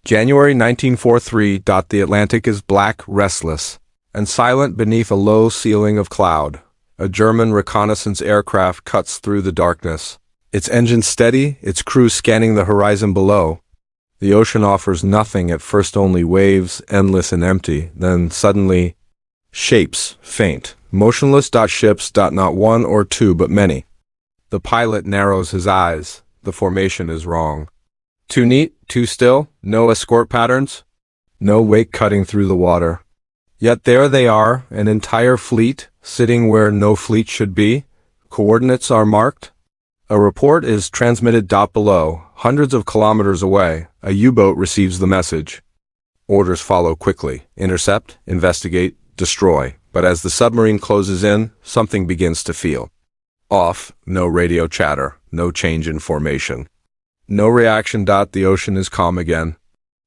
January 1943. The Atlantic is black, restless, and silent beneath a low ceiling of cloud. A German reconnaissance aircraft cuts through the darkness. Its engine steady, its crew scanning the horizon below. The ocean offers nothing, at first only waves, endless and empty, then suddenly shapes, faint, motionless. Ships. Not one or two, but many. The pilot narrows his eyes. The formation is wrong. Too neat, too still, no escort patterns, no wake cutting through the water. Yet there they are, an entire fleet, sitting where no fleet should be. Coordinates are marked. A report is transmitted. Below, hundreds of kilometers away, a U-boat receives the message. Orders follow quickly: intercept, investigate, destroy. But as the submarine closes in, something begins to feel off. No radio chatter, no change in formation. No reaction. The ocean is calm again.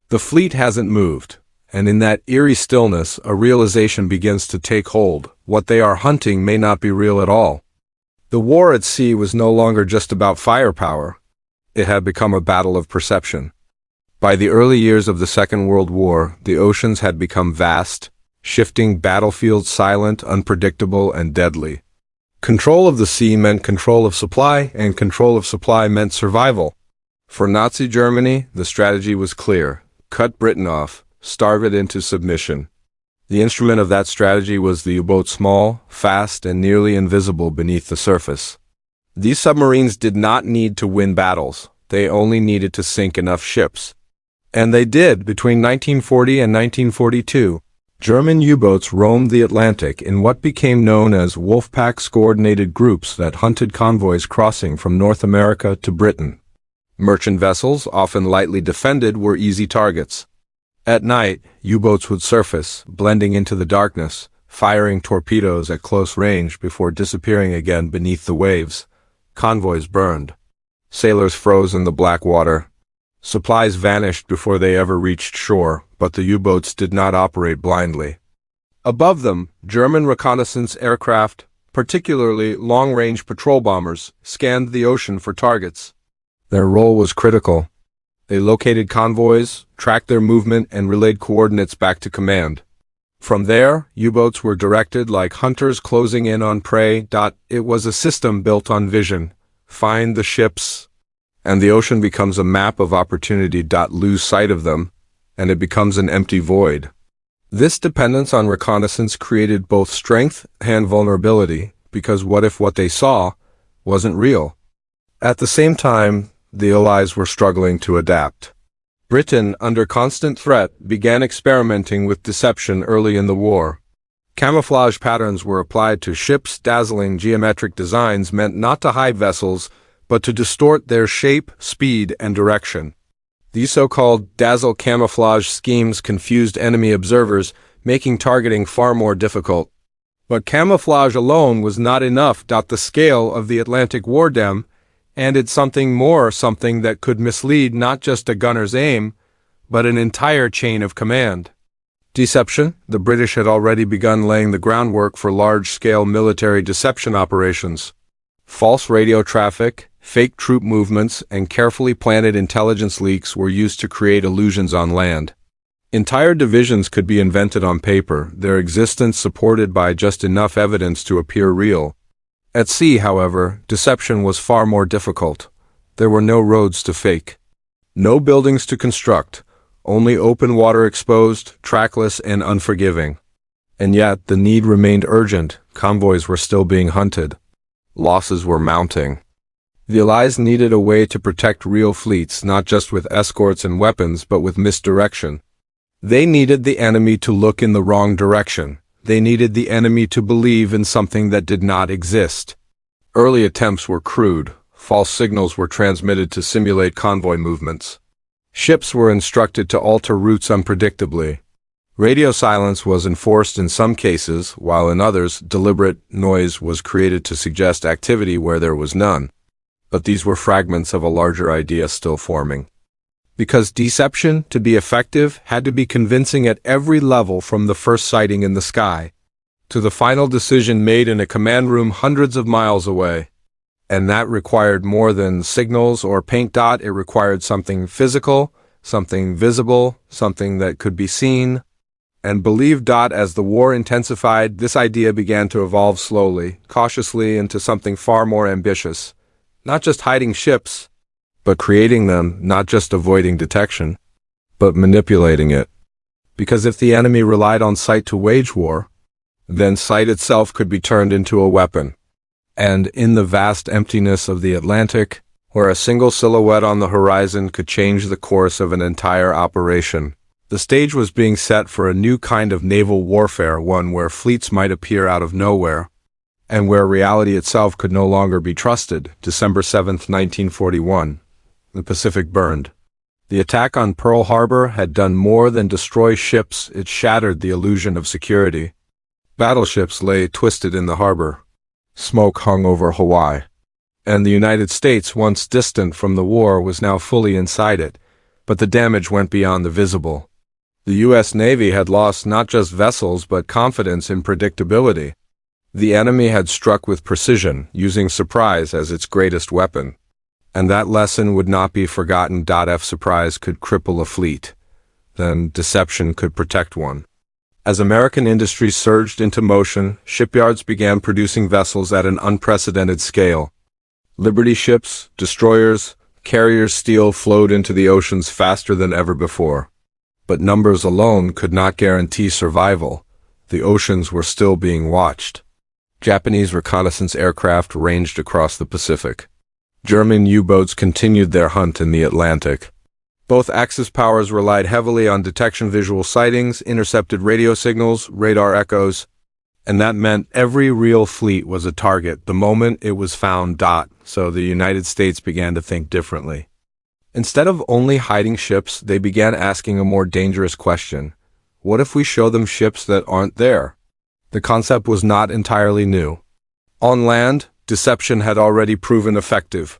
The fleet hasn't moved, and in that eerie stillness, a realization begins to take hold. What they are hunting may not be real at all. The war at sea was no longer just about firepower. It had become a battle of perception. By the early years of the Second World War, the oceans had become vast, shifting battlefields, silent, unpredictable, and deadly. Control of the sea meant control of supply, and control of supply meant survival. For Nazi Germany, the strategy was clear: cut Britain off, starve it into submission. The instrument of that strategy was the U-boat, small, fast, and nearly invisible beneath the surface. These submarines did not need to win battles. They only needed to sink enough ships. And they did. Between 1940 and 1942, German U-boats roamed the Atlantic in what became known as Wolfpacks, coordinated groups that hunted convoys crossing from North America to Britain. Merchant vessels, often lightly defended, were easy targets. At night, U-boats would surface, blending into the darkness, firing torpedoes at close range before disappearing again beneath the waves. Convoys burned. Sailors froze in the black water. Supplies vanished before they ever reached shore, but the U-boats did not operate blindly. Above them, German reconnaissance aircraft, particularly long-range patrol bombers, scanned the ocean for targets. Their role was critical. They located convoys, tracked their movement, and relayed coordinates back to command. From there, U-boats were directed like hunters closing in on prey. It was a system built on vision. Find the ships, and the ocean becomes a map of opportunity. Lose sight of them, and it becomes an empty void. This dependence on reconnaissance created both strength and vulnerability, because what if what they saw wasn't real? At the same time, the Allies were struggling to adapt. Britain, under constant threat, began experimenting with deception early in the war. Camouflage patterns were applied to ships. Dazzling geometric designs meant not to hide vessels, but to distort their shape, speed, and direction. These so-called dazzle camouflage schemes confused enemy observers, making targeting far more difficult. But camouflage alone was not enough. The scale of the Atlantic war added something more, something that could mislead not just a gunner's aim, but an entire chain of command. Deception. The British had already begun laying the groundwork for large-scale military deception operations. False radio traffic, fake troop movements, and carefully planted intelligence leaks were used to create illusions on land. Entire divisions could be invented on paper, their existence supported by just enough evidence to appear real. At sea, however, deception was far more difficult. There were no roads to fake, no buildings to construct, only open water, exposed, trackless, and unforgiving. And yet, the need remained urgent. Convoys were still being hunted. Losses were mounting. The Allies needed a way to protect real fleets, not just with escorts and weapons, but with misdirection. They needed the enemy to look in the wrong direction. They needed the enemy to believe in something that did not exist. Early attempts were crude. False signals were transmitted to simulate convoy movements. Ships were instructed to alter routes unpredictably. Radio silence was enforced in some cases, while in others, deliberate noise was created to suggest activity where there was none. But these were fragments of a larger idea still forming. Because deception, to be effective, had to be convincing at every level, from the first sighting in the sky to the final decision made in a command room hundreds of miles away. And that required more than signals or paint. It required something physical, something visible, something that could be seen, and believed. As the war intensified, this idea began to evolve slowly, cautiously into something far more ambitious. Not just hiding ships, but creating them, not just avoiding detection, but manipulating it. Because if the enemy relied on sight to wage war, then sight itself could be turned into a weapon. And in the vast emptiness of the Atlantic, where a single silhouette on the horizon could change the course of an entire operation, the stage was being set for a new kind of naval warfare, one where fleets might appear out of nowhere, and where reality itself could no longer be trusted. December 7, 1941. The Pacific burned. The attack on Pearl Harbor had done more than destroy ships, it shattered the illusion of security. Battleships lay twisted in the harbor. Smoke hung over Hawaii. And the United States, once distant from the war, was now fully inside it. But the damage went beyond the visible. The U.S. Navy had lost not just vessels but confidence in predictability. The enemy had struck with precision, using surprise as its greatest weapon. And that lesson would not be forgotten. If surprise could cripple a fleet, then deception could protect one. As American industry surged into motion, shipyards began producing vessels at an unprecedented scale. Liberty ships, destroyers, carriers, steel flowed into the oceans faster than ever before. But numbers alone could not guarantee survival. The oceans were still being watched. Japanese reconnaissance aircraft ranged across the Pacific. German U-boats continued their hunt in the Atlantic. Both Axis powers relied heavily on detection visual sightings, intercepted radio signals, radar echoes, and that meant every real fleet was a target the moment it was found. So the United States began to think differently. Instead of only hiding ships, they began asking a more dangerous question. What if we show them ships that aren't there? The concept was not entirely new. On land, deception had already proven effective.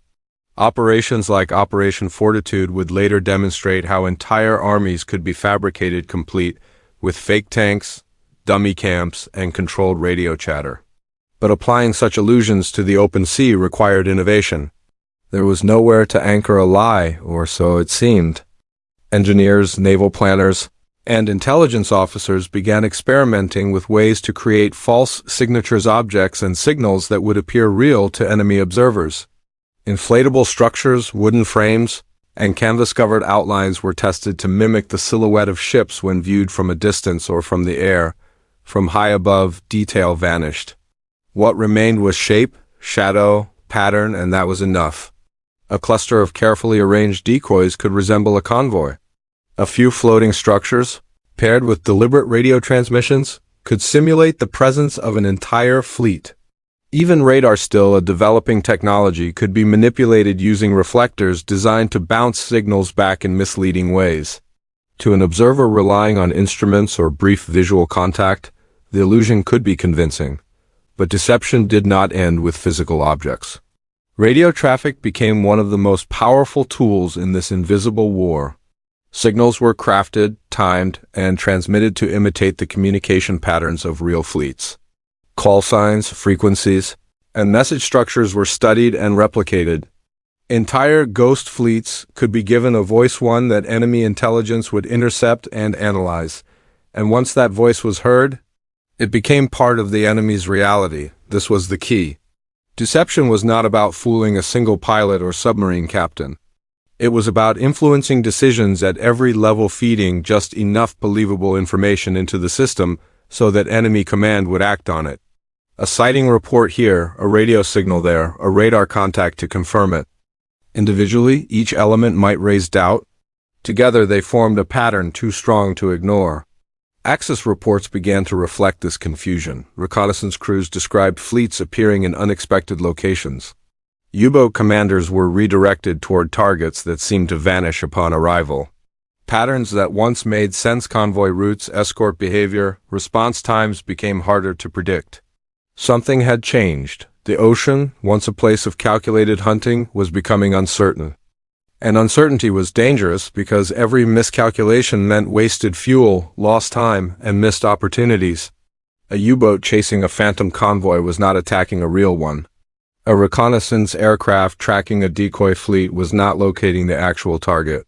Operations like Operation Fortitude would later demonstrate how entire armies could be fabricated complete with fake tanks, dummy camps, and controlled radio chatter. But applying such illusions to the open sea required innovation. There was nowhere to anchor a lie, or so it seemed. Engineers, naval planners, and intelligence officers began experimenting with ways to create false signatures, objects, and signals that would appear real to enemy observers. Inflatable structures, wooden frames, and canvas-covered outlines were tested to mimic the silhouette of ships when viewed from a distance or from the air. From high above, detail vanished. What remained was shape, shadow, pattern, and that was enough. A cluster of carefully arranged decoys could resemble a convoy. A few floating structures, paired with deliberate radio transmissions, could simulate the presence of an entire fleet. Even radar, still a developing technology, could be manipulated using reflectors designed to bounce signals back in misleading ways. To an observer relying on instruments or brief visual contact, the illusion could be convincing. But deception did not end with physical objects. Radio traffic became one of the most powerful tools in this invisible war. Signals were crafted, timed, and transmitted to imitate the communication patterns of real fleets. Call signs, frequencies, and message structures were studied and replicated. Entire ghost fleets could be given a voice, one that enemy intelligence would intercept and analyze. And once that voice was heard, it became part of the enemy's reality. This was the key. Deception was not about fooling a single pilot or submarine captain. It was about influencing decisions at every level, feeding just enough believable information into the system so that enemy command would act on it. A sighting report here, a radio signal there, a radar contact to confirm it. Individually, each element might raise doubt. Together, they formed a pattern too strong to ignore. Axis reports began to reflect this confusion. Reconnaissance crews described fleets appearing in unexpected locations. U-boat commanders were redirected toward targets that seemed to vanish upon arrival. Patterns that once made sense: convoy routes, escort behavior, response times became harder to predict. Something had changed. The ocean, once a place of calculated hunting, was becoming uncertain. And uncertainty was dangerous because every miscalculation meant wasted fuel, lost time, and missed opportunities. A U-boat chasing a phantom convoy was not attacking a real one. A reconnaissance aircraft tracking a decoy fleet was not locating the actual target.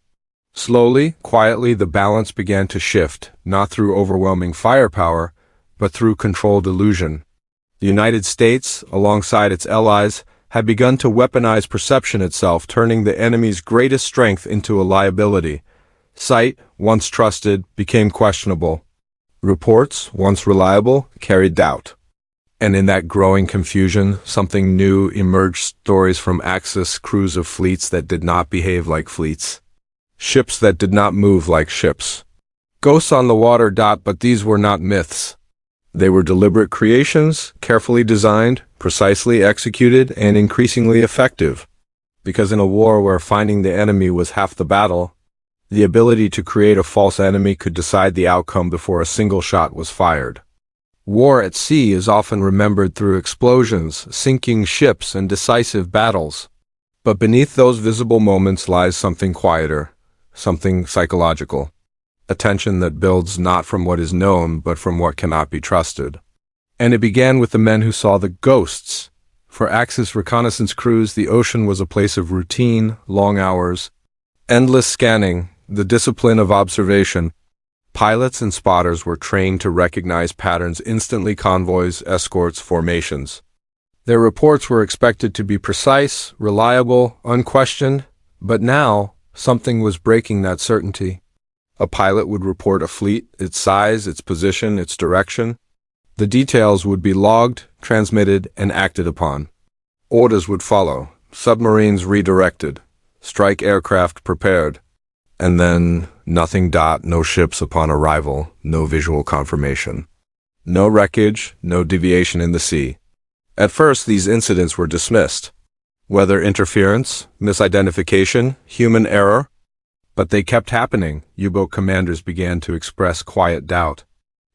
Slowly, quietly, the balance began to shift, not through overwhelming firepower, but through controlled illusion. The United States, alongside its allies, had begun to weaponize perception itself, turning the enemy's greatest strength into a liability. Sight, once trusted, became questionable. Reports, once reliable, carried doubt. And in that growing confusion, something new emerged: stories from Axis crews of fleets that did not behave like fleets. Ships that did not move like ships. Ghosts on the water. But these were not myths. They were deliberate creations, carefully designed, precisely executed, and increasingly effective. Because in a war where finding the enemy was half the battle, the ability to create a false enemy could decide the outcome before a single shot was fired. War at sea is often remembered through explosions, sinking ships, and decisive battles. But beneath those visible moments lies something quieter, something psychological. A tension that builds not from what is known, but from what cannot be trusted. And it began with the men who saw the ghosts. For Axis reconnaissance crews, the ocean was a place of routine, long hours, endless scanning, the discipline of observation. Pilots and spotters were trained to recognize patterns instantly: convoys, escorts, formations. Their reports were expected to be precise, reliable, unquestioned, but now something was breaking that certainty. A pilot would report a fleet, its size, its position, its direction. The details would be logged, transmitted, and acted upon. Orders would follow: submarines redirected, strike aircraft prepared. And then nothing. No ships upon arrival, no visual confirmation. No wreckage, no deviation in the sea. At first, these incidents were dismissed. Weather interference, misidentification, human error. But they kept happening. U-boat commanders began to express quiet doubt.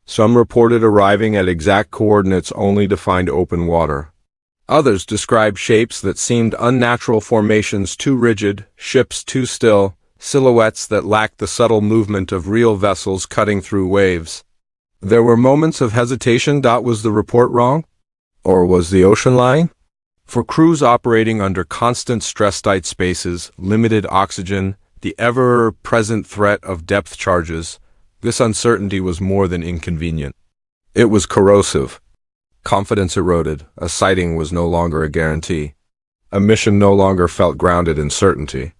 Some reported arriving at exact coordinates only to find open water. Others described shapes that seemed unnatural: formations too rigid, ships too still, silhouettes that lacked the subtle movement of real vessels cutting through waves. There were moments of hesitation. Was the report wrong? Or was the ocean lying? For crews operating under constant stress, tight spaces, limited oxygen, the ever-present threat of depth charges, this uncertainty was more than inconvenient. It was corrosive. Confidence eroded. A sighting was no longer a guarantee. A mission no longer felt grounded in certainty.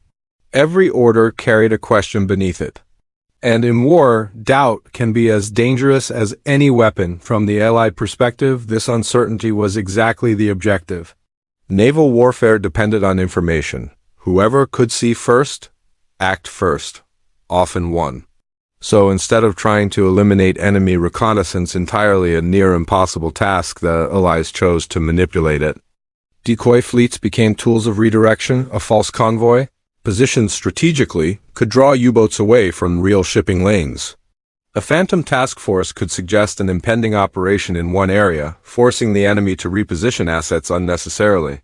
Every order carried a question beneath it. And in war, doubt can be as dangerous as any weapon. From the Allied perspective, this uncertainty was exactly the objective. Naval warfare depended on information. Whoever could see first, act first, often won. So instead of trying to eliminate enemy reconnaissance entirely, a near impossible task, the Allies chose to manipulate it. Decoy fleets became tools of redirection. A false convoy, positioned strategically, could draw U-boats away from real shipping lanes. A phantom task force could suggest an impending operation in one area, forcing the enemy to reposition assets unnecessarily.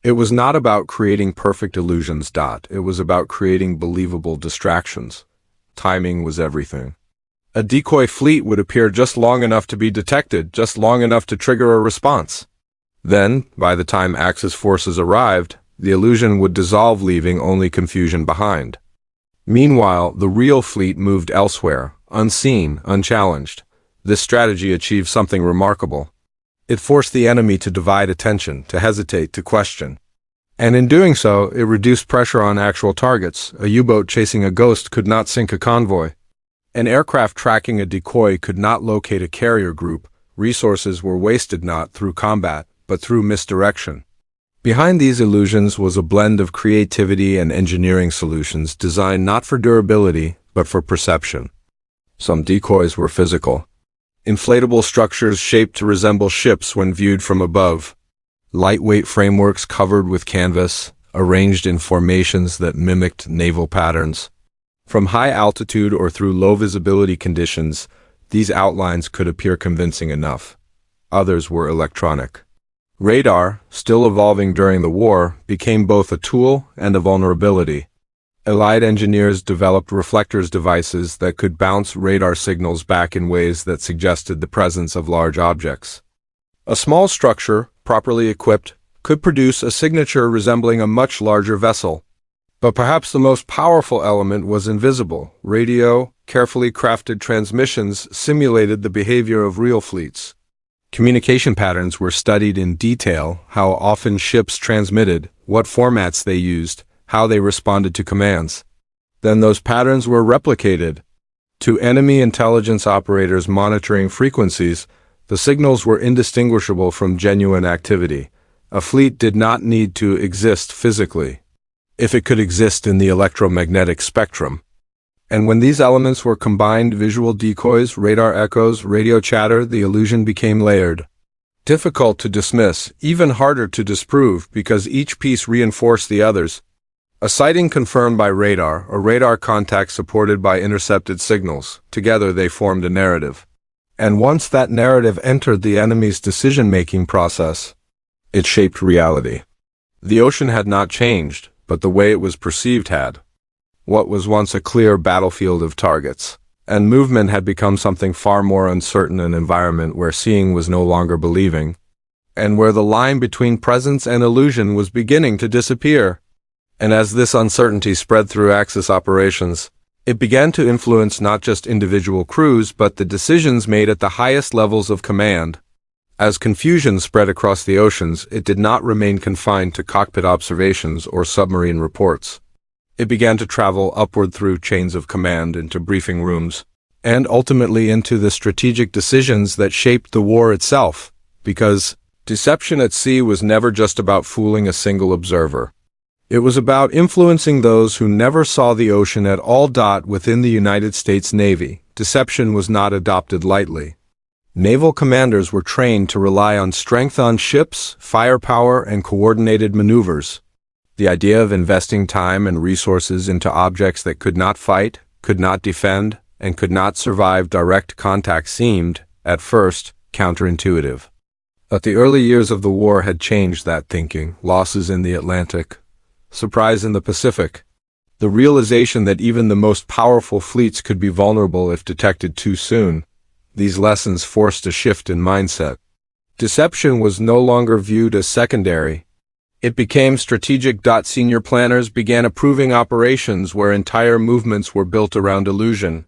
It was not about creating perfect illusions. It was about creating believable distractions. Timing was everything. A decoy fleet would appear just long enough to be detected, just long enough to trigger a response. Then, by the time Axis forces arrived, the illusion would dissolve, leaving only confusion behind. Meanwhile, the real fleet moved elsewhere, unseen, unchallenged. This strategy achieved something remarkable. It forced the enemy to divide attention, to hesitate, to question. And in doing so, it reduced pressure on actual targets. A U-boat chasing a ghost could not sink a convoy. An aircraft tracking a decoy could not locate a carrier group. Resources were wasted not through combat, but through misdirection. Behind these illusions was a blend of creativity and engineering solutions designed not for durability, but for perception. Some decoys were physical. Inflatable structures shaped to resemble ships when viewed from above. Lightweight frameworks covered with canvas, arranged in formations that mimicked naval patterns. From high altitude or through low visibility conditions, these outlines could appear convincing enough. Others were electronic. Radar, still evolving during the war, became both a tool and a vulnerability. Allied engineers developed reflectors devices that could bounce radar signals back in ways that suggested the presence of large objects. A small structure, properly equipped, could produce a signature resembling a much larger vessel. But perhaps the most powerful element was invisible. Radio, carefully crafted transmissions simulated the behavior of real fleets. Communication patterns were studied in detail, how often ships transmitted, what formats they used, how they responded to commands. Then those patterns were replicated. To enemy intelligence operators monitoring frequencies, the signals were indistinguishable from genuine activity. A fleet did not need to exist physically, if it could exist in the electromagnetic spectrum. And when these elements were combined, visual decoys, radar echoes, radio chatter, the illusion became layered. Difficult to dismiss, even harder to disprove because each piece reinforced the others. A sighting confirmed by radar, a radar contact supported by intercepted signals. Together they formed a narrative. And once that narrative entered the enemy's decision-making process, it shaped reality. The ocean had not changed, but the way it was perceived had. What was once a clear battlefield of targets and movement had become something far more uncertain, an environment where seeing was no longer believing, and where the line between presence and illusion was beginning to disappear. And as this uncertainty spread through Axis operations, it began to influence not just individual crews but the decisions made at the highest levels of command. As confusion spread across the oceans, it did not remain confined to cockpit observations or submarine reports. It began to travel upward through chains of command into briefing rooms, and ultimately into the strategic decisions that shaped the war itself, because deception at sea was never just about fooling a single observer. It was about influencing those who never saw the ocean at all. Within the United States Navy, deception was not adopted lightly. Naval commanders were trained to rely on strength on ships, firepower, and coordinated maneuvers. The idea of investing time and resources into objects that could not fight, could not defend, and could not survive direct contact seemed, at first, counterintuitive. But the early years of the war had changed that thinking. Losses in the Atlantic, surprise in the Pacific, the realization that even the most powerful fleets could be vulnerable if detected too soon. These lessons forced a shift in mindset. Deception was no longer viewed as secondary. It became strategic. Senior planners began approving operations where entire movements were built around illusion.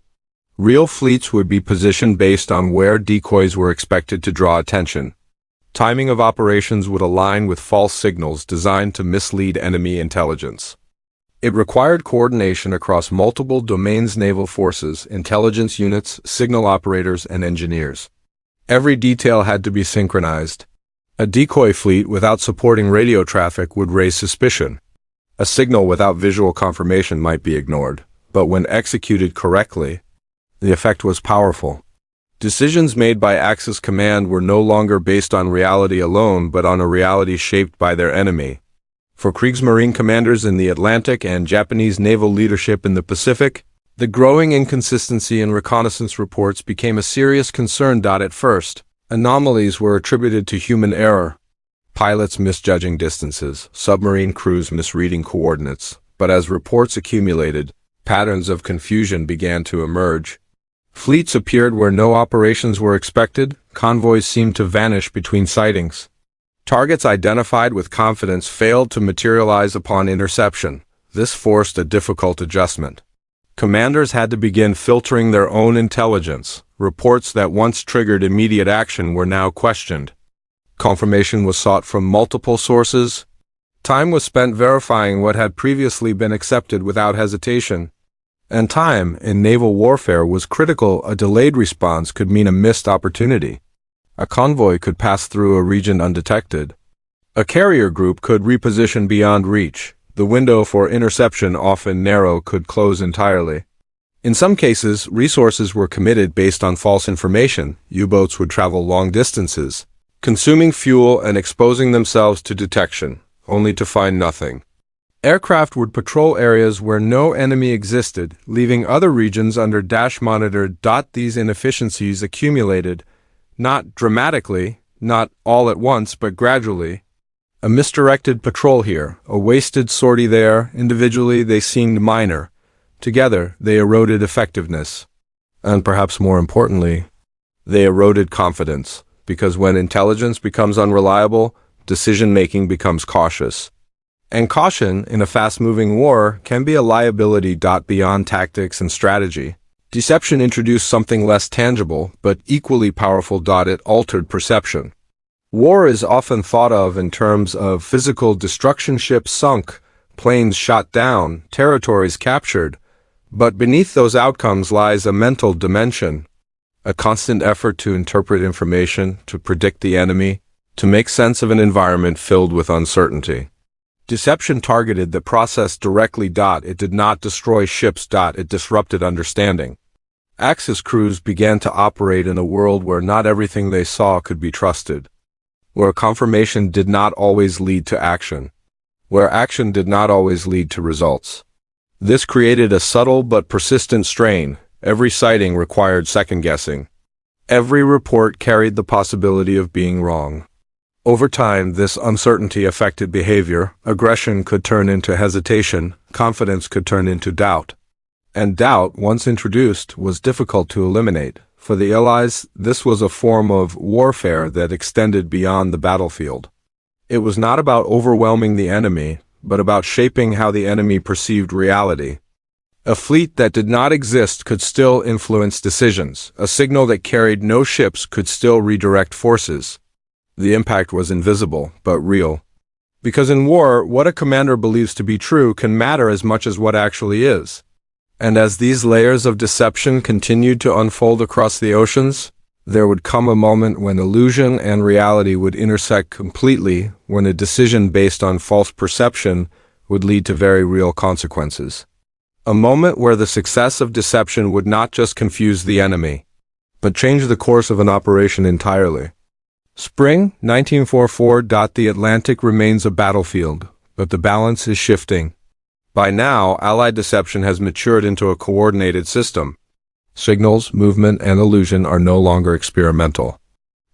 Real fleets would be positioned based on where decoys were expected to draw attention. Timing of operations would align with false signals designed to mislead enemy intelligence. It required coordination across multiple domains: naval forces, intelligence units, signal operators, and engineers. Every detail had to be synchronized. A decoy fleet without supporting radio traffic would raise suspicion. A signal without visual confirmation might be ignored, but when executed correctly, the effect was powerful. Decisions made by Axis Command were no longer based on reality alone, but on a reality shaped by their enemy. For Kriegsmarine commanders in the Atlantic and Japanese naval leadership in the Pacific, the growing inconsistency in reconnaissance reports became a serious concern. At first, anomalies were attributed to human error, pilots misjudging distances, submarine crews misreading coordinates. But as reports accumulated, patterns of confusion began to emerge. Fleets appeared where no operations were expected, convoys seemed to vanish between sightings. Targets identified with confidence failed to materialize upon interception. This forced a difficult adjustment. Commanders had to begin filtering their own intelligence. Reports that once triggered immediate action were now questioned. Confirmation was sought from multiple sources. Time was spent verifying what had previously been accepted without hesitation. And time, in naval warfare, was critical. A delayed response could mean a missed opportunity. A convoy could pass through a region undetected. A carrier group could reposition beyond reach. The window for interception, often narrow, could close entirely. In some cases, resources were committed based on false information. U-boats would travel long distances, consuming fuel and exposing themselves to detection, only to find nothing. Aircraft would patrol areas where no enemy existed, leaving other regions under monitored. These inefficiencies accumulated, not dramatically, not all at once, but gradually. A misdirected patrol here, a wasted sortie there. Individually, they seemed minor. Together, they eroded effectiveness. And perhaps more importantly, they eroded confidence, because when intelligence becomes unreliable, decision-making becomes cautious. And caution in a fast-moving war can be a liability. Beyond tactics and strategy, deception introduced something less tangible but equally powerful. It altered perception. War is often thought of in terms of physical destruction: ships sunk, planes shot down, territories captured. But beneath those outcomes lies a mental dimension, a constant effort to interpret information, to predict the enemy, to make sense of an environment filled with uncertainty. Deception targeted the process directly. It did not destroy ships. It disrupted understanding. Axis crews began to operate in a world where not everything they saw could be trusted, where confirmation did not always lead to action, where action did not always lead to results. This created a subtle but persistent strain. Every sighting required second-guessing. Every report carried the possibility of being wrong. Over time, this uncertainty affected behavior. Aggression could turn into hesitation, confidence could turn into doubt. And doubt, once introduced, was difficult to eliminate. For the Allies, this was a form of warfare that extended beyond the battlefield. It was not about overwhelming the enemy, but about shaping how the enemy perceived reality. A fleet that did not exist could still influence decisions. A signal that carried no ships could still redirect forces. The impact was invisible, but real. Because in war, what a commander believes to be true can matter as much as what actually is. And as these layers of deception continued to unfold across the oceans, there would come a moment when illusion and reality would intersect completely, when a decision based on false perception would lead to very real consequences. A moment where the success of deception would not just confuse the enemy, but change the course of an operation entirely. Spring 1944. The Atlantic remains a battlefield, but the balance is shifting. By now, Allied deception has matured into a coordinated system. Signals, movement, and illusion are no longer experimental.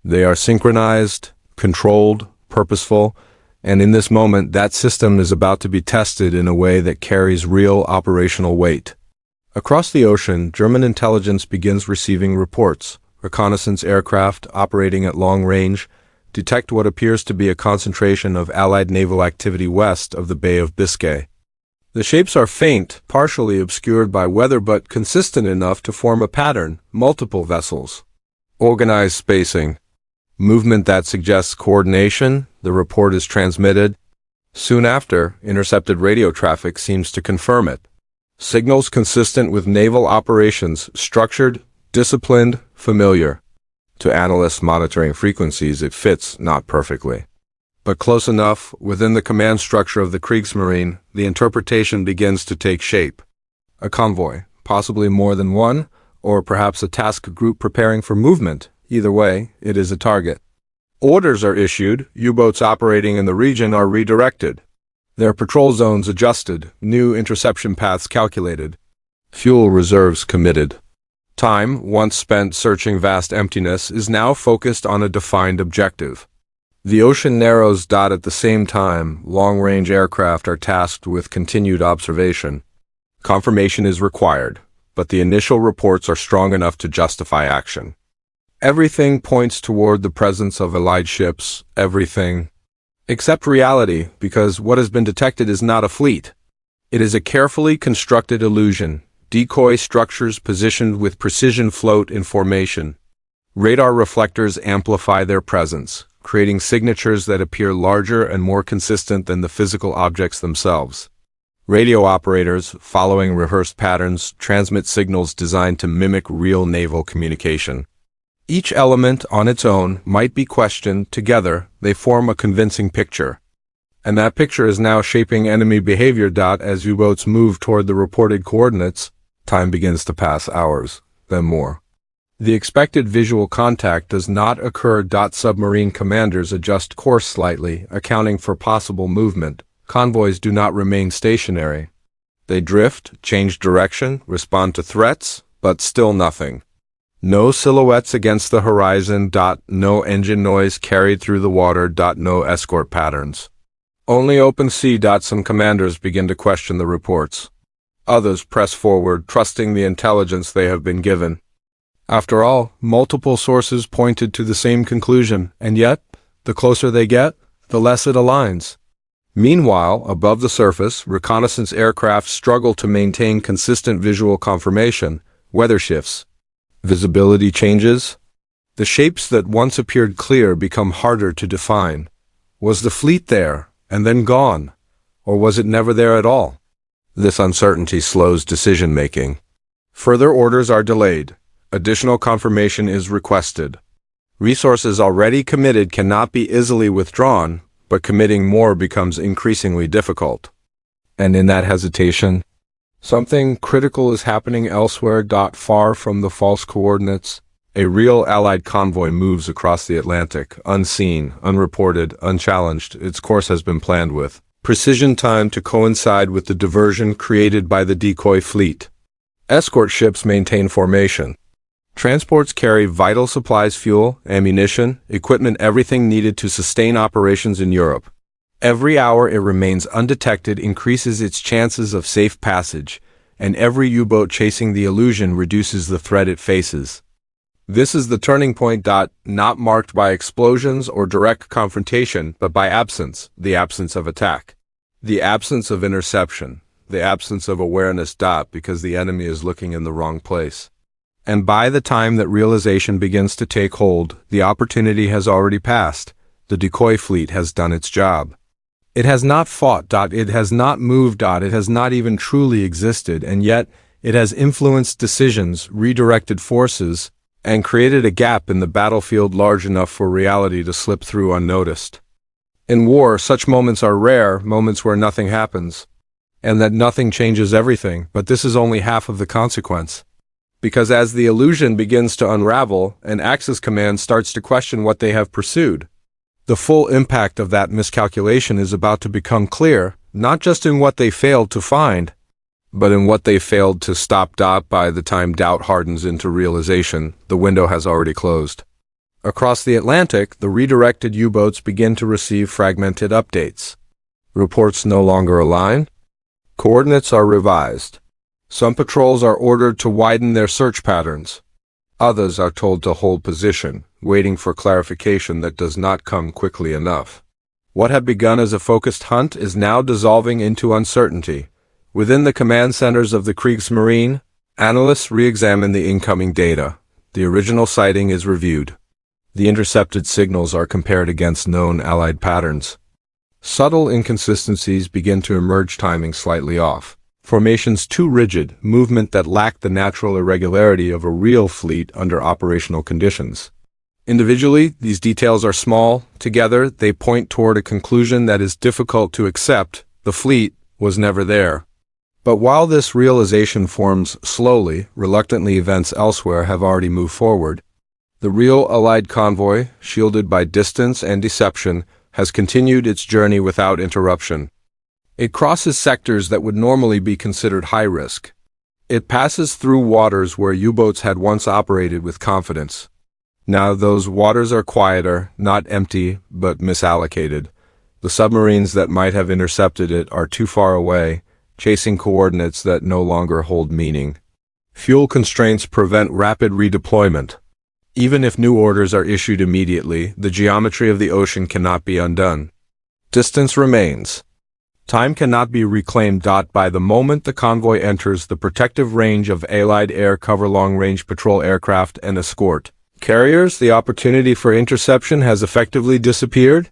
They are synchronized, controlled, purposeful, and in this moment, that system is about to be tested in a way that carries real operational weight. Across the ocean, German intelligence begins receiving reports. Reconnaissance aircraft operating at long range detect what appears to be a concentration of Allied naval activity west of the Bay of Biscay. The shapes are faint, partially obscured by weather but consistent enough to form a pattern: multiple vessels. Organized spacing. Movement that suggests coordination. The report is transmitted. Soon after, intercepted radio traffic seems to confirm it. Signals consistent with naval operations, structured, disciplined, familiar. To analysts monitoring frequencies, it fits, not perfectly, but close enough. Within the command structure of the Kriegsmarine, the interpretation begins to take shape. A convoy, possibly more than one, or perhaps a task group preparing for movement. Either way, it is a target. Orders are issued. U-boats operating in the region are redirected. Their patrol zones adjusted, new interception paths calculated. Fuel reserves committed. Time, once spent searching vast emptiness, is now focused on a defined objective. The ocean narrows. At the same time, long-range aircraft are tasked with continued observation. Confirmation is required, but the initial reports are strong enough to justify action. Everything points toward the presence of Allied ships, everything. Except reality, because what has been detected is not a fleet. It is a carefully constructed illusion. Decoy structures positioned with precision float in formation. Radar reflectors amplify their presence, creating signatures that appear larger and more consistent than the physical objects themselves. Radio operators, following rehearsed patterns, transmit signals designed to mimic real naval communication. Each element on its own might be questioned. Together, they form a convincing picture. And that picture is now shaping enemy behavior. As U-boats move toward the reported coordinates, time begins to pass. Hours, then more. The expected visual contact does not occur. Submarine commanders adjust course slightly, accounting for possible movement. Convoys do not remain stationary. They drift, change direction, respond to threats, but still nothing. No silhouettes against the horizon. No engine noise carried through the water. No escort patterns. Only open sea. Some commanders begin to question the reports. Others press forward, trusting the intelligence they have been given. After all, multiple sources pointed to the same conclusion, and yet, the closer they get, the less it aligns. Meanwhile, above the surface, reconnaissance aircraft struggle to maintain consistent visual confirmation. Weather shifts. Visibility changes. The shapes that once appeared clear become harder to define. Was the fleet there, and then gone? Or was it never there at all? This uncertainty slows decision-making. Further orders are delayed. Additional confirmation is requested. Resources already committed cannot be easily withdrawn, but committing more becomes increasingly difficult. And in that hesitation, something critical is happening elsewhere. Far from the false coordinates, a real Allied convoy moves across the Atlantic, unseen, unreported, unchallenged. Its course has been planned with precision timed to coincide with the diversion created by the decoy fleet. Escort ships maintain formation. Transports carry vital supplies, fuel, ammunition, equipment, everything needed to sustain operations in Europe. Every hour it remains undetected increases its chances of safe passage, and every U-boat chasing the illusion reduces the threat it faces. This is the turning point. Not marked by explosions or direct confrontation, but by absence, the absence of attack, the absence of interception, the absence of awareness. Because the enemy is looking in the wrong place. And by the time that realization begins to take hold, the opportunity has already passed. The decoy fleet has done its job. It has not fought. It has not moved. It has not even truly existed, and yet it has influenced decisions, redirected forces, and created a gap in the battlefield large enough for reality to slip through unnoticed. In war, such moments are rare, moments where nothing happens, and that nothing changes everything, but this is only half of the consequence. Because as the illusion begins to unravel, and Axis Command starts to question what they have pursued, the full impact of that miscalculation is about to become clear, not just in what they failed to find, but in what they failed to stop. By the time doubt hardens into realization, the window has already closed. Across the Atlantic, the redirected U-boats begin to receive fragmented updates. Reports no longer align. Coordinates are revised. Some patrols are ordered to widen their search patterns. Others are told to hold position, waiting for clarification that does not come quickly enough. What had begun as a focused hunt is now dissolving into uncertainty. Within the command centers of the Kriegsmarine, analysts re-examine the incoming data. The original sighting is reviewed. The intercepted signals are compared against known Allied patterns. Subtle inconsistencies begin to emerge, timing slightly off. Formations too rigid, movement that lacked the natural irregularity of a real fleet under operational conditions. Individually, these details are small. Together, they point toward a conclusion that is difficult to accept: the fleet was never there. But while this realization forms slowly, reluctantly, events elsewhere have already moved forward. The real Allied convoy, shielded by distance and deception, has continued its journey without interruption. It crosses sectors that would normally be considered high risk. It passes through waters where U-boats had once operated with confidence. Now those waters are quieter, not empty, but misallocated. The submarines that might have intercepted it are too far away, chasing coordinates that no longer hold meaning. Fuel constraints prevent rapid redeployment. Even if new orders are issued immediately, the geometry of the ocean cannot be undone. Distance remains. Time cannot be reclaimed. By the moment the convoy enters the protective range of Allied air cover, long-range patrol aircraft and escort carriers, the opportunity for interception has effectively disappeared.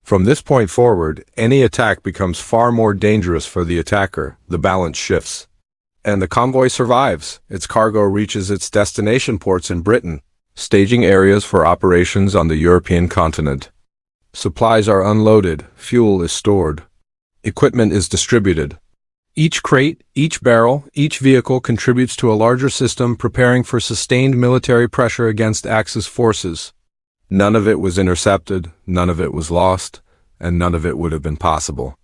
From this point forward, any attack becomes far more dangerous for the attacker. The balance shifts. And the convoy survives. Its cargo reaches its destination ports in Britain, staging areas for operations on the European continent. Supplies are unloaded, fuel is stored. Equipment is distributed. Each crate, each barrel, each vehicle contributes to a larger system preparing for sustained military pressure against Axis forces. None of it was intercepted, none of it was lost, and none of it would have been possible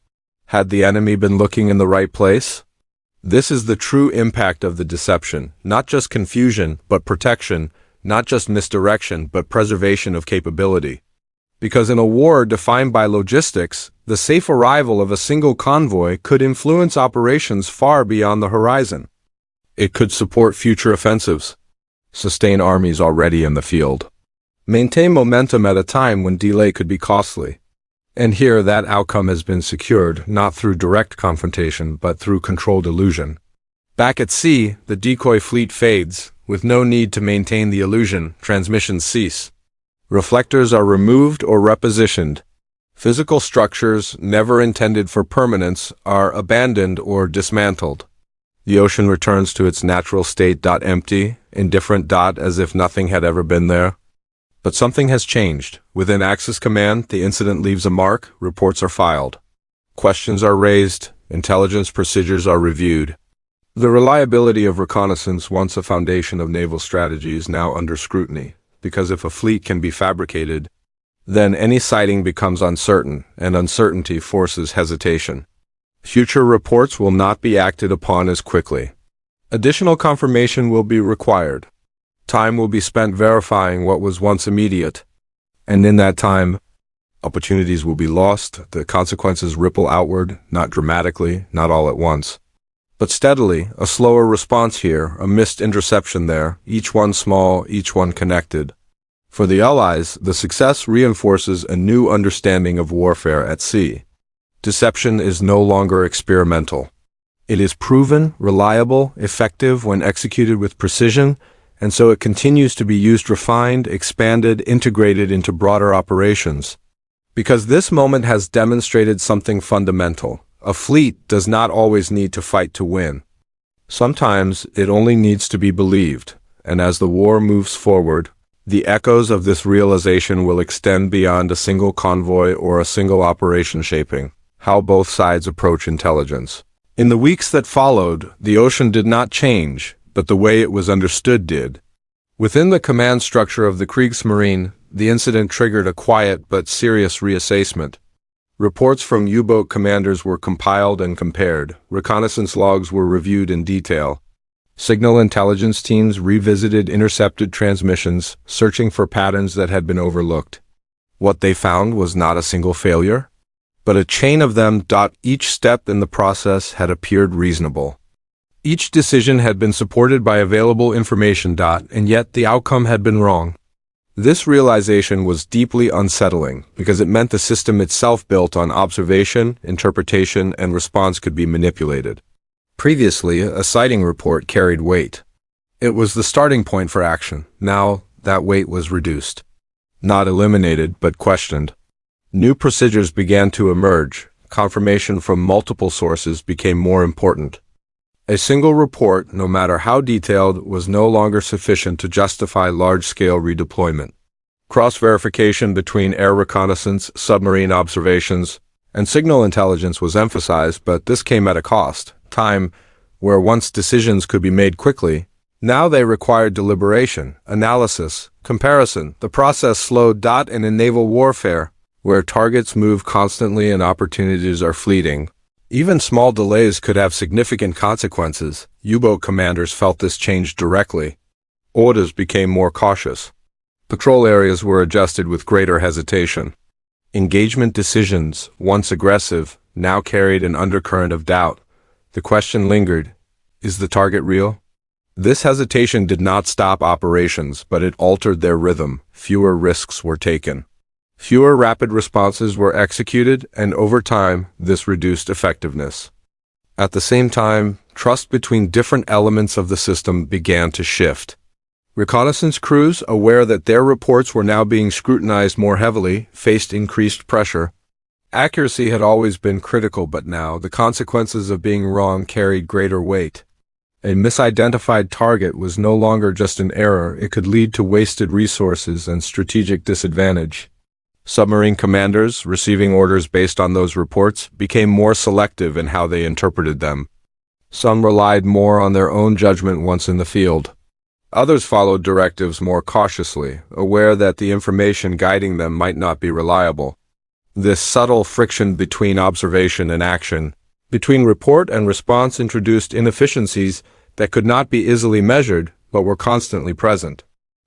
had the enemy been looking in the right place. This is the true impact of the deception, not just confusion, but protection, not just misdirection, but preservation of capability. Because in a war defined by logistics, the safe arrival of a single convoy could influence operations far beyond the horizon. It could support future offensives, sustain armies already in the field, maintain momentum at a time when delay could be costly. And here that outcome has been secured, not through direct confrontation, but through controlled illusion. Back at sea, the decoy fleet fades. With no need to maintain the illusion, transmissions cease. Reflectors are removed or repositioned. Physical structures, never intended for permanence, are abandoned or dismantled. The ocean returns to its natural state, empty, indifferent, as if nothing had ever been there. But something has changed. Within Axis Command, the incident leaves a mark, reports are filed. Questions are raised, intelligence procedures are reviewed. The reliability of reconnaissance, once a foundation of naval strategy, is now under scrutiny, because if a fleet can be fabricated, then any sighting becomes uncertain, and uncertainty forces hesitation. Future reports will not be acted upon as quickly. Additional confirmation will be required. Time will be spent verifying what was once immediate, and in that time, opportunities will be lost. The consequences ripple outward, not dramatically, not all at once, but steadily. A slower response here, a missed interception there, each one small, each one connected. For the Allies, the success reinforces a new understanding of warfare at sea. Deception is no longer experimental. It is proven, reliable, effective when executed with precision, and so it continues to be used, refined, expanded, integrated into broader operations. Because this moment has demonstrated something fundamental. A fleet does not always need to fight to win. Sometimes it only needs to be believed, and as the war moves forward, the echoes of this realization will extend beyond a single convoy or a single operation, shaping how both sides approach intelligence. In the weeks that followed, the ocean did not change, but the way it was understood did. Within the command structure of the Kriegsmarine, the incident triggered a quiet but serious reassessment. Reports from U-boat commanders were compiled and compared. Reconnaissance logs were reviewed in detail. Signal intelligence teams revisited intercepted transmissions, searching for patterns that had been overlooked. What they found was not a single failure, but a chain of them. Each step in the process had appeared reasonable. Each decision had been supported by available information. And yet the outcome had been wrong. This realization was deeply unsettling because it meant the system itself, built on observation, interpretation, and response, could be manipulated. Previously, a sighting report carried weight. It was the starting point for action. Now, that weight was reduced. Not eliminated, but questioned. New procedures began to emerge. Confirmation from multiple sources became more important. A single report, no matter how detailed, was no longer sufficient to justify large-scale redeployment. Cross-verification between air reconnaissance, submarine observations, and signal intelligence was emphasized, but this came at a cost. Time, where once decisions could be made quickly, now they required deliberation, analysis, comparison. The process slowed. And in naval warfare, where targets move constantly and opportunities are fleeting, even small delays could have significant consequences. U-boat commanders felt this change directly. Orders became more cautious. Patrol areas were adjusted with greater hesitation. Engagement decisions, once aggressive, now carried an undercurrent of doubt. The question lingered: is the target real? This hesitation did not stop operations, but it altered their rhythm. Fewer risks were taken. Fewer rapid responses were executed, and over time, this reduced effectiveness. At the same time, trust between different elements of the system began to shift. Reconnaissance crews, aware that their reports were now being scrutinized more heavily, faced increased pressure. Accuracy had always been critical, but now the consequences of being wrong carried greater weight. A misidentified target was no longer just an error, it could lead to wasted resources and strategic disadvantage. Submarine commanders, receiving orders based on those reports, became more selective in how they interpreted them. Some relied more on their own judgment once in the field. Others followed directives more cautiously, aware that the information guiding them might not be reliable. This subtle friction between observation and action, between report and response, introduced inefficiencies that could not be easily measured but were constantly present.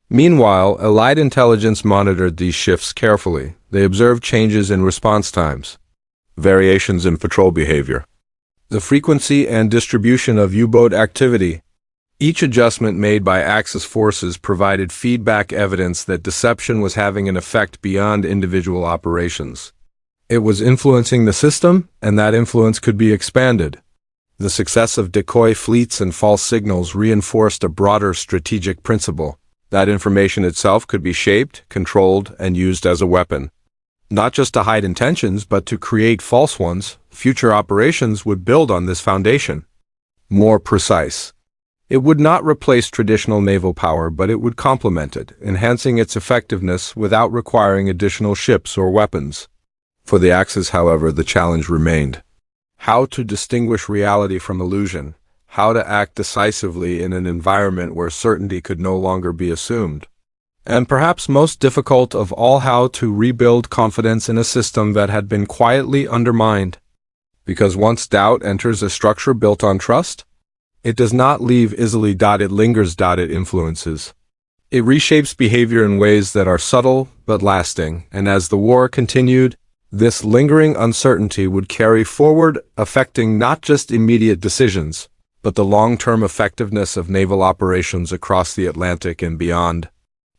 Meanwhile, Allied intelligence monitored these shifts carefully. They observed changes in response times, variations in patrol behavior, the frequency and distribution of U-boat activity. Each adjustment made by Axis forces provided feedback, evidence that deception was having an effect beyond individual operations. It was influencing the system, and that influence could be expanded. The success of decoy fleets and false signals reinforced a broader strategic principle. That information itself could be shaped, controlled, and used as a weapon. Not just to hide intentions, but to create false ones. Future operations would build on this foundation. More precise. It would not replace traditional naval power, but it would complement it, enhancing its effectiveness without requiring additional ships or weapons. For the Axis, however, the challenge remained. How to distinguish reality from illusion, how to act decisively in an environment where certainty could no longer be assumed. And perhaps most difficult of all, how to rebuild confidence in a system that had been quietly undermined. Because once doubt enters a structure built on trust, it does not leave easily. It lingers. It influences. It reshapes behavior in ways that are subtle but lasting, and as the war continued, this lingering uncertainty would carry forward, affecting not just immediate decisions, but the long-term effectiveness of naval operations across the Atlantic and beyond.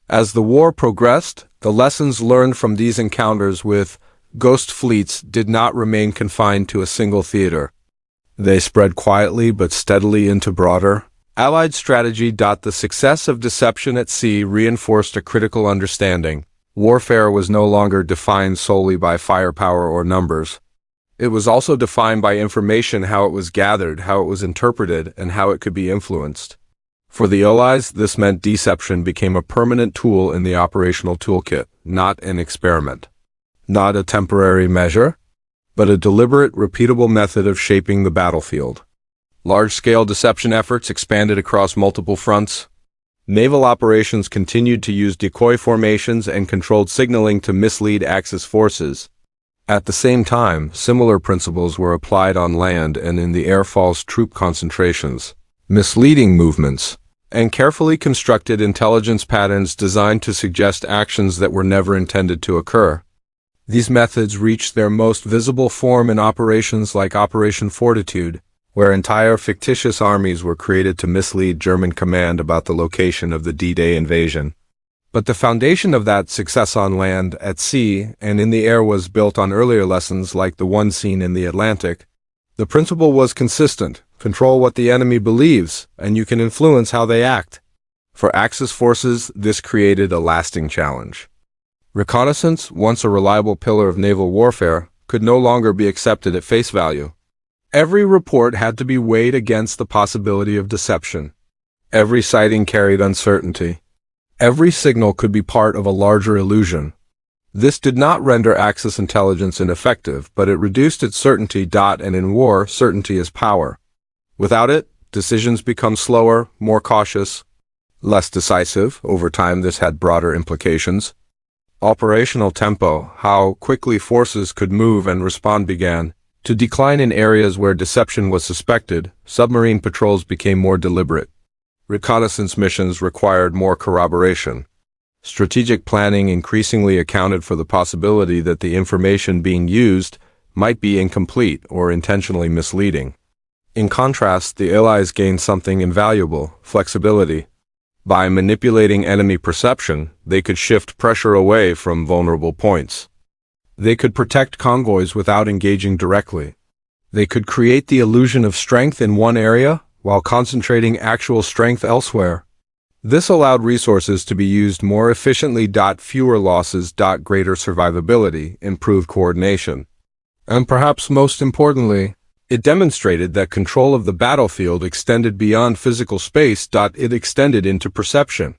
As the war progressed, the lessons learned from these encounters with ghost fleets did not remain confined to a single theater. They spread quietly but steadily into broader Allied strategy. The success of deception at sea reinforced a critical understanding. Warfare was no longer defined solely by firepower or numbers. It was also defined by information, how it was gathered, how it was interpreted, and how it could be influenced. For the Allies, this meant deception became a permanent tool in the operational toolkit, not an experiment. Not a temporary measure, but a deliberate, repeatable method of shaping the battlefield. Large-scale deception efforts expanded across multiple fronts. Naval operations continued to use decoy formations and controlled signaling to mislead Axis forces. At the same time, similar principles were applied on land and in the air. False troop concentrations, misleading movements, and carefully constructed intelligence patterns designed to suggest actions that were never intended to occur. These methods reached their most visible form in operations like Operation Fortitude, where entire fictitious armies were created to mislead German command about the location of the D-Day invasion. But the foundation of that success on land, at sea, and in the air was built on earlier lessons like the one seen in the Atlantic. The principle was consistent: control what the enemy believes, and you can influence how they act. For Axis forces, this created a lasting challenge. Reconnaissance, once a reliable pillar of naval warfare, could no longer be accepted at face value. Every report had to be weighed against the possibility of deception. Every sighting carried uncertainty. Every signal could be part of a larger illusion. This did not render Axis intelligence ineffective, but it reduced its certainty. And in war, certainty is power. Without it, decisions become slower, more cautious, less decisive. Over time, this had broader implications. Operational tempo, how quickly forces could move and respond, began to decline in areas where deception was suspected. Submarine patrols became more deliberate. Reconnaissance missions required more corroboration. Strategic planning increasingly accounted for the possibility that the information being used might be incomplete or intentionally misleading. In contrast, the Allies gained something invaluable: flexibility. By manipulating enemy perception, they could shift pressure away from vulnerable points. They could protect convoys without engaging directly. They could create the illusion of strength in one area while concentrating actual strength elsewhere. This allowed resources to be used more efficiently. Fewer losses. Greater survivability, improved coordination. And perhaps most importantly, it demonstrated that control of the battlefield extended beyond physical space. It extended into perception.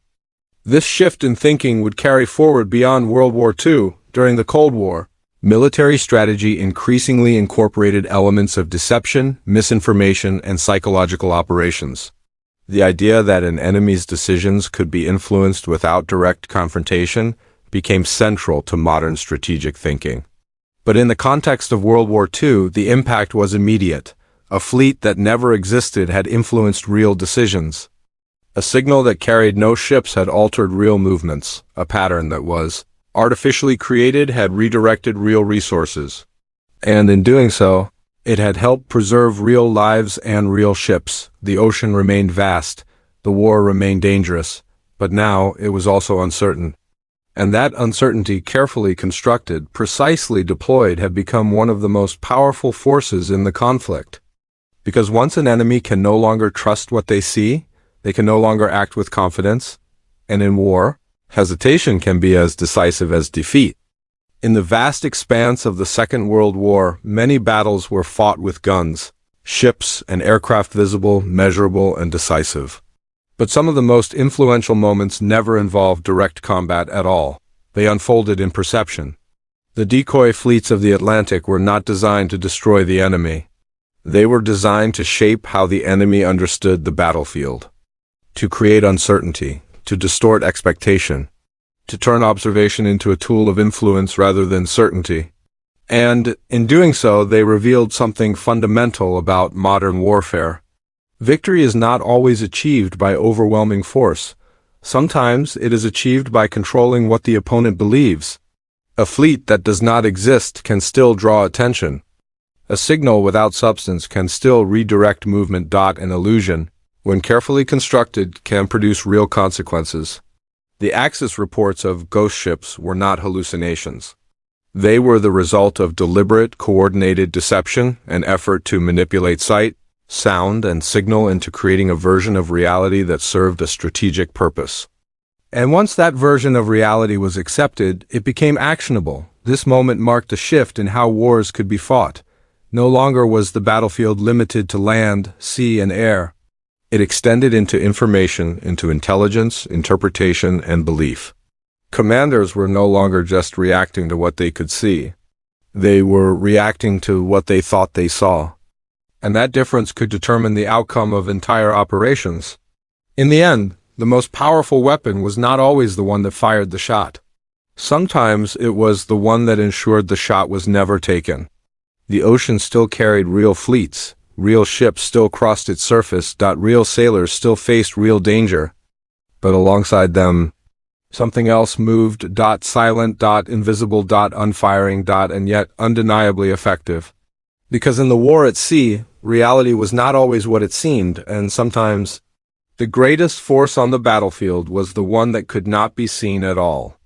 This shift in thinking would carry forward beyond World War II. During the Cold War, military strategy increasingly incorporated elements of deception, misinformation, and psychological operations. The idea that an enemy's decisions could be influenced without direct confrontation became central to modern strategic thinking. But in the context of World War II, the impact was immediate. A fleet that never existed had influenced real decisions. A signal that carried no ships had altered real movements. A pattern that was artificially created had redirected real resources. And in doing so, it had helped preserve real lives and real ships. The ocean remained vast, the war remained dangerous, but now it was also uncertain. And that uncertainty, carefully constructed, precisely deployed, have become one of the most powerful forces in the conflict. Because once an enemy can no longer trust what they see, they can no longer act with confidence, and in war, hesitation can be as decisive as defeat. In the vast expanse of the Second World War, many battles were fought with guns, ships, and aircraft visible, measurable, and decisive. But some of the most influential moments never involved direct combat at all. They unfolded in perception. The decoy fleets of the Atlantic were not designed to destroy the enemy. They were designed to shape how the enemy understood the battlefield, to create uncertainty, to distort expectation, to turn observation into a tool of influence rather than certainty. And, in doing so, they revealed something fundamental about modern warfare. Victory is not always achieved by overwhelming force. Sometimes it is achieved by controlling what the opponent believes. A fleet that does not exist can still draw attention. A signal without substance can still redirect movement. An illusion, when carefully constructed, can produce real consequences. The Axis reports of ghost ships were not hallucinations. They were the result of deliberate, coordinated deception, an effort to manipulate sight, sound, and signal into creating a version of reality that served a strategic purpose. And once that version of reality was accepted, it became actionable. This moment marked a shift in how wars could be fought. No longer was the battlefield limited to land, sea, and air. It extended into information, into intelligence, interpretation, and belief. Commanders were no longer just reacting to what they could see. They were reacting to what they thought they saw. And that difference could determine the outcome of entire operations. In the end, the most powerful weapon was not always the one that fired the shot. Sometimes it was the one that ensured the shot was never taken. The ocean still carried real fleets, real ships still crossed its surface, real sailors still faced real danger. But alongside them, something else moved, silent, invisible, unfiring, and yet undeniably effective. Because in the war at sea, reality was not always what it seemed, and sometimes the greatest force on the battlefield was the one that could not be seen at all.